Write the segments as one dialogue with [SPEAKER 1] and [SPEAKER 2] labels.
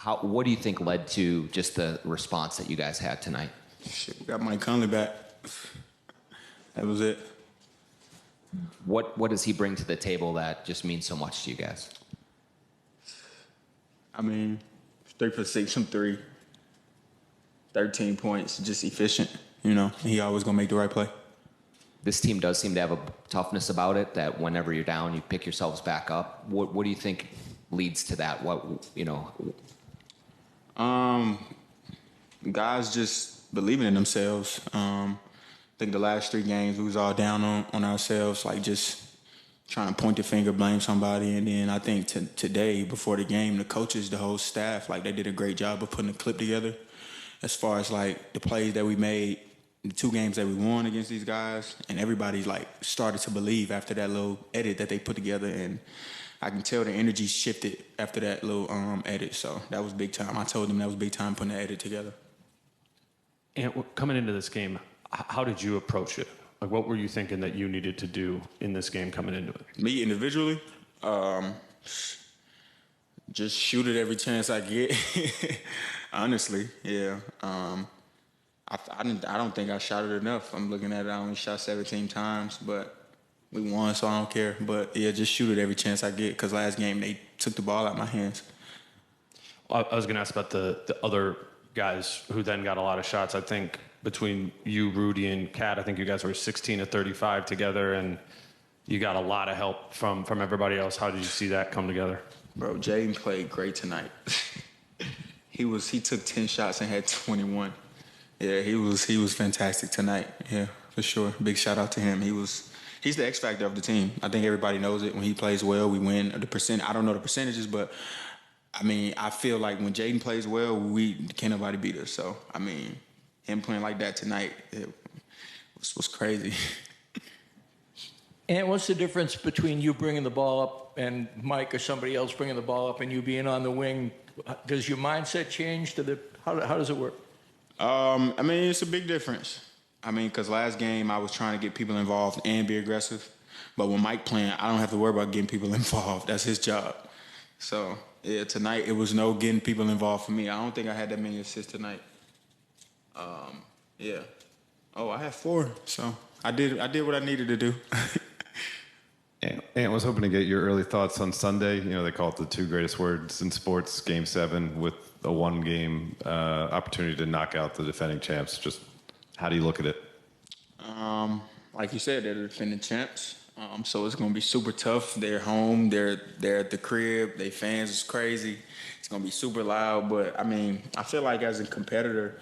[SPEAKER 1] What do you think led to just the response that you guys had tonight?
[SPEAKER 2] Shit, we got Mike Conley back. That was it.
[SPEAKER 1] What does he bring to the table that just means so much to you guys?
[SPEAKER 2] I mean, 3 for 6 from 3, 13 points, just efficient. You know, he always gonna make the right play.
[SPEAKER 1] This team does seem to have a toughness about it that whenever you're down, you pick yourselves back up. What do you think leads to that?
[SPEAKER 2] Guys just believing in themselves. I think the last 3 games we was all down on ourselves, like just trying to point the finger, blame somebody. And then I think today, before the game, the coaches, the whole staff, like they did a great job of putting a clip together as far as like the plays that we made, the 2 games that we won against these guys, and everybody like started to believe after that little edit that they put together. And I can tell the energy shifted after that little edit. So that was big time. I told them that was big time putting the edit together.
[SPEAKER 3] And coming into this game, how did you approach it? Like, what were you thinking that you needed to do in this game coming into it?
[SPEAKER 2] Me individually, just shoot it every chance I get. Honestly, yeah. I don't think I shot it enough. I'm looking at it. I only shot 17 times, but we won, so I don't care. But yeah, just shoot it every chance I get. Because last game they took the ball out of my hands.
[SPEAKER 3] Well, I was going to ask about the other guys who then got a lot of shots. I think between you, Rudy, and Kat, I think you guys were 16 to 35 together, and you got a lot of help from everybody else. How did you see that come together?
[SPEAKER 2] Bro, Jaden played great tonight. He took 10 shots and had 21. Yeah, he was fantastic tonight. Yeah, for sure. Big shout out to him. He's the X factor of the team. I think everybody knows it. When he plays well, we win. I don't know the percentages, but I mean, I feel like when Jaden plays well, can't nobody beat us. So I mean, him playing like that tonight, it was crazy.
[SPEAKER 4] And what's the difference between you bringing the ball up and Mike or somebody else bringing the ball up and you being on the wing? Does your mindset change? How does it work?
[SPEAKER 2] I mean, it's a big difference. I mean, because last game I was trying to get people involved and be aggressive. But when Mike playing, I don't have to worry about getting people involved. That's his job. So, yeah, tonight it was no getting people involved for me. I don't think I had that many assists tonight. Yeah. Oh, I had 4. So I did what I needed to do.
[SPEAKER 5] And I was hoping to get your early thoughts on Sunday. You know, they call it the 2 greatest words in sports, Game 7, with a 1-game opportunity to knock out the defending champs. Just how do you look at it?
[SPEAKER 2] Like you said, they're the defending champs. So it's going to be super tough. They're home. They're at the crib. They fans is crazy. It's going to be super loud. But, I mean, I feel like as a competitor,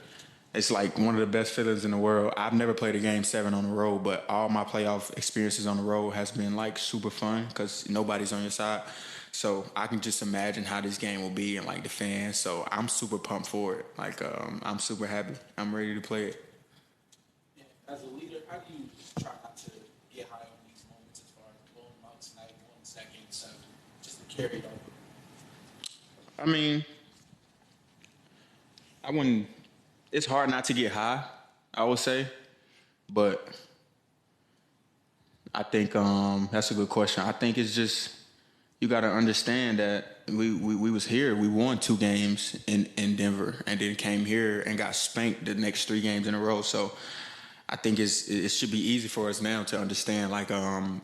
[SPEAKER 2] it's like one of the best feelings in the world. I've never played a Game 7 on the road, but all my playoff experiences on the road has been, like, super fun because nobody's on your side. So I can just imagine how this game will be and, like, the fans. So I'm super pumped for it. Like, I'm super happy. I'm ready to play it.
[SPEAKER 6] As a leader, how do you try not to get high on these moments as far as blowing them out tonight, 1 second, so just to carry it over?
[SPEAKER 2] I mean, it's hard not to get high, I would say, but I think that's a good question. I think it's just you got to understand that we was here. We won 2 games in Denver and then came here and got spanked the next 3 games in a row. So I think it should be easy for us now to understand, like,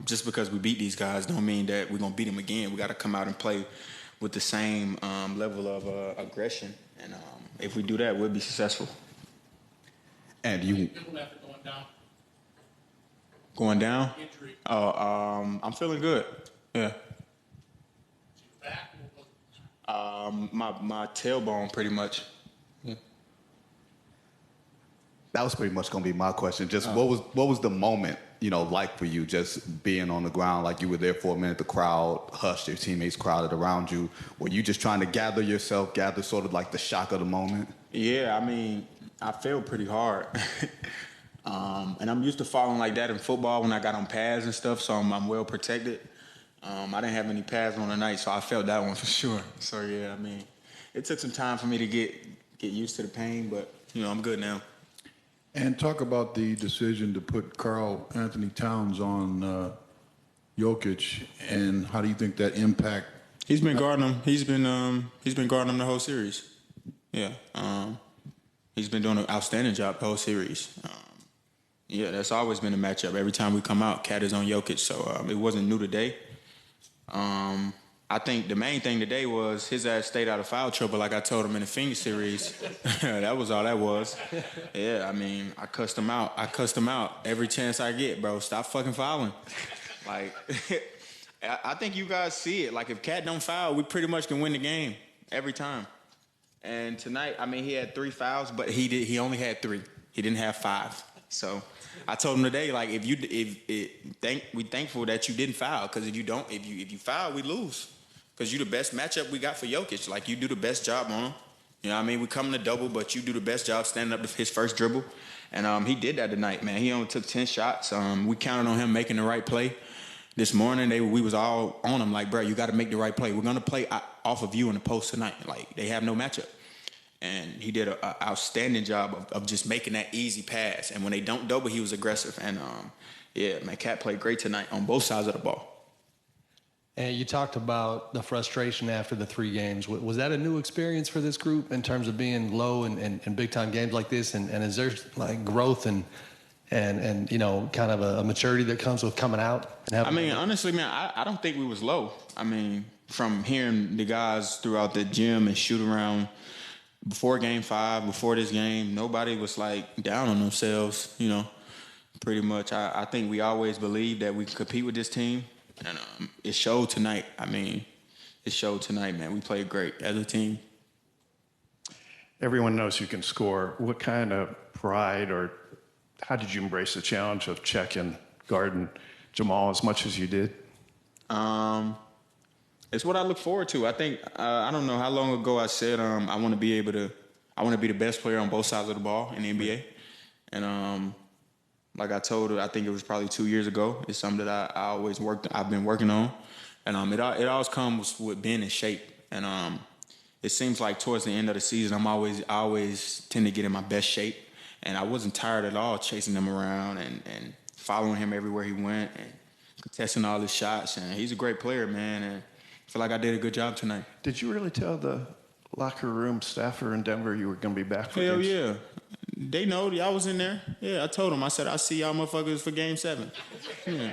[SPEAKER 2] just because we beat these guys don't mean that we're going to beat them again. We got to come out and play with the same level of aggression. And if we do that, we'll be successful.
[SPEAKER 5] And you...
[SPEAKER 6] Going down?
[SPEAKER 2] Going down?
[SPEAKER 6] Injury.
[SPEAKER 2] I'm feeling good. Yeah.
[SPEAKER 6] Back?
[SPEAKER 2] My tailbone, pretty much. Yeah.
[SPEAKER 7] That was pretty much going to be my question. Just what was the moment, like for you, just being on the ground, like you were there for a minute, the crowd hushed, your teammates crowded around you. Were you just trying to gather sort of like the shock of the moment? Yeah, I mean, I fell pretty hard. And I'm used to falling like that in football when I got on pads and stuff, so I'm well protected. I didn't have any pads on tonight, so I felt that one for sure. So, yeah, I mean, it took some time for me to get used to the pain, but, I'm good now.
[SPEAKER 8] And talk about the decision to put Karl Anthony Towns on Jokic, and how do you think that impact
[SPEAKER 2] He's been guarding him. He's been guarding him the whole series. Yeah. He's been doing an outstanding job the whole series. Yeah, that's always been a matchup. Every time we come out, Cat is on Jokic, so it wasn't new today. I think the main thing today was his ass stayed out of foul trouble like I told him in the Phoenix series. That was all that was. Yeah, I mean, I cussed him out. Every chance I get, bro. Stop fucking fouling. Like, I think you guys see it. Like, if Cat don't foul, we pretty much can win the game every time. And tonight, I mean, he had 3 fouls, but he only had 3. He didn't have 5. So I told him today, like, we thankful that you didn't foul, because if you foul, we lose. Because you the best matchup we got for Jokic. Like, you do the best job on him. You know what I mean? We come to double, but you do the best job standing up to his first dribble. And he did that tonight, man. He only took 10 shots. We counted on him making the right play. This morning, we was all on him, like, bro, you got to make the right play. We're going to play off of you in the post tonight. Like, they have no matchup. And he did an outstanding job of just making that easy pass. And when they don't double, he was aggressive. And, yeah, man, Cat played great tonight on both sides of the ball.
[SPEAKER 9] And you talked about the frustration after the 3 games. Was that a new experience for this group in terms of being low in big-time games like this? And is there, like, growth and you know, kind of a maturity that comes with coming out? And having
[SPEAKER 2] honestly, man, I don't think we was low. I mean, from hearing the guys throughout the gym and shoot around before Game 5, before this game, nobody was, like, down on themselves, you know, pretty much. I think we always believed that we could compete with this team. And it showed tonight. I mean, it showed tonight, man. We played great as a team.
[SPEAKER 10] Everyone knows you can score. What kind of pride, or how did you embrace the challenge of checking, guarding Jamal as much as you did?
[SPEAKER 2] It's what I look forward to. I think, I don't know how long ago I said I want to be the best player on both sides of the ball in the NBA. And like I told her, I think it was probably 2 years ago. It's something that I've been working on. And it always comes with being in shape. And it seems like towards the end of the season, I always tend to get in my best shape. And I wasn't tired at all chasing him around and following him everywhere he went and contesting all his shots. And he's a great player, man. And I feel like I did a good job tonight.
[SPEAKER 10] Did you really tell the locker room staffer in Denver you were going to be back for
[SPEAKER 2] Hell
[SPEAKER 10] games?
[SPEAKER 2] yeah. They know. I was in there. Yeah, I told them. I said, I'll see y'all motherfuckers for Game 7. Yeah.